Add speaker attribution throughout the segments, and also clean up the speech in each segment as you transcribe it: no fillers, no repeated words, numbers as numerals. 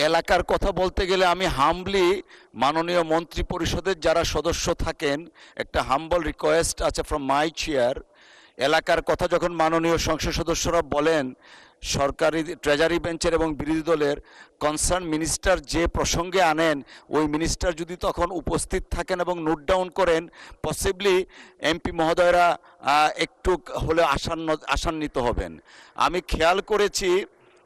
Speaker 1: এলাকার কথা বলতে গেলে আমি হাম্বলি মাননীয় মন্ত্রী পরিষদের যারা সদস্য থাকেন একটা হাম্বল রিকোয়েস্ট আছে ফ্রম মাই চেয়ার। এলাকার কথা যখন মাননীয় সংসদ সদস্যরা বলেন, সরকারি ট্রেজারি বেঞ্চের এবং বিরোধী দলের কনসার্ন মিনিস্টার যে প্রসঙ্গে আনেন, ওই মিনিস্টার যদি তখন উপস্থিত থাকেন এবং নোট ডাউন করেন, পসিবলি এমপি মহোদয়রা একটু হলে আশান্বিত হবেন। আমি খেয়াল করেছি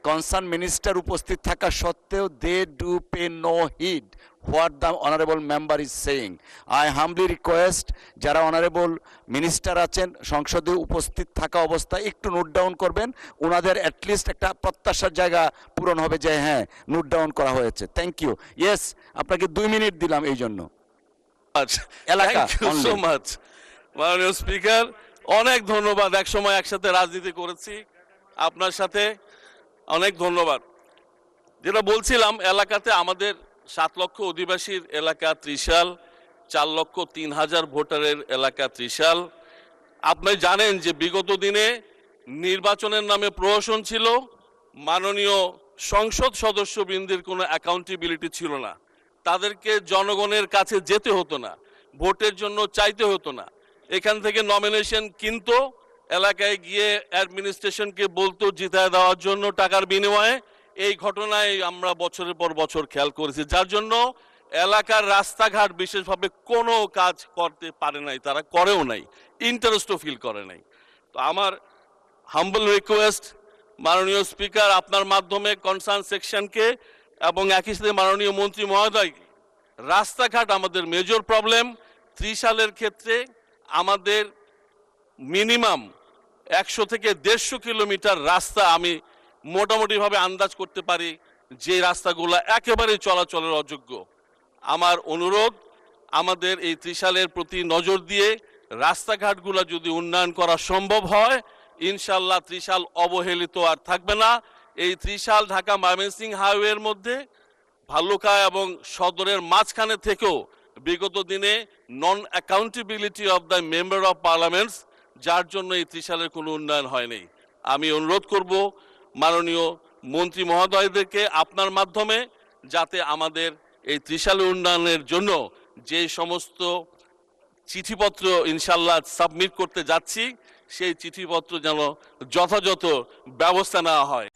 Speaker 1: কনসার্ন মিনিস্টার উপস্থিত থাকা সত্ত্বেও they do pay no heed what the honourable member is saying. I humbly request যারা অনারেবল মিনিস্টার আছেন সংসদে উপস্থিত থাকা অবস্থায় একটু নোট ডাউন করবেন, ওনাদের অ্যাটলিস্ট একটা প্রত্যাশার জায়গা পূরণ হবে যে হ্যাঁ নোট ডাউন করা হয়েছে। Thank you. ইয়েস, আপনাকে 2 মিনিট দিলাম এই জন্য। এলাকা
Speaker 2: সো মাচ মাননীয় স্পিকার, অনেক ধন্যবাদ। এক সময় একসাথে রাজনীতি করেছি আপনার সাথে, অনেক ধন্যবাদ। যেটা বলছিলাম, এলাকাতে আমাদের 7 লক্ষ অধিবাসীর এলাকা ত্রিশাল, 4,03,000 ভোটারের এলাকা ত্রিশাল। আপনি জানেন যে বিগত দিনে নির্বাচনের নামে প্রহসন ছিল, মাননীয় সংসদ সদস্যবৃন্দের কোনো অ্যাকাউন্টেবিলিটি ছিল না, তাদেরকে জনগণের কাছে যেতে হতো না, ভোটের জন্য চাইতে হতো না, এখান থেকে নমিনেশন কিনতো, এলাকায় গিয়ে অ্যাডমিনিস্ট্রেশনকে বলতো জিতায় দেওয়ার জন্য টাকার বিনিময়ে। এই ঘটনায় আমরা বছরের পর বছর খেয়াল করেছি, যার জন্য এলাকার রাস্তাঘাট বিশেষভাবে কোনো কাজ করতে পারে নাই, তারা করেও নাই, ইন্টারেস্টও ফিল করে নাই। তো আমার হাম্বল রিকোয়েস্ট মাননীয় স্পিকার, আপনার মাধ্যমে কনসার্ন সেকশনকে এবং একই সাথে মাননীয় মন্ত্রী মহোদয়, রাস্তাঘাট আমাদের মেজর প্রবলেম। ত্রিশালের ক্ষেত্রে আমাদের মিনিমাম 100 থেকে 150 কিলোমিটার রাস্তা আমি মোটামুটিভাবে আন্দাজ করতে পারি যে রাস্তাগুলো একেবারেই চলাচলের অযোগ্য। আমার অনুরোধ, আমাদের এই ত্রিশালের প্রতি নজর দিয়ে রাস্তাঘাটগুলো যদি উন্নয়ন করা সম্ভব হয়, ইনশাল্লাহ ত্রিশাল অবহেলিত আর থাকবে না। এই ত্রিশাল ঢাকা ময়মনসিংহ হাইওয়ের মধ্যে ভাল্লুকা এবং সদরের মাঝখানে থেকেও বিগত দিনে non accountability of the member of parliaments, যার জন্য এই ত্রিশালের কোনো উন্নয়ন হয়নি। আমি অনুরোধ করব মাননীয় মন্ত্রী মহোদয়দেরকে আপনার মাধ্যমে, যাতে আমাদের এই ত্রিশালের উন্নয়নের জন্য যে সমস্ত চিঠিপত্র ইনশাল্লাহ সাবমিট করতে যাচ্ছি, সেই চিঠিপত্র যেন যথাযথ ব্যবস্থা নেওয়া হয়।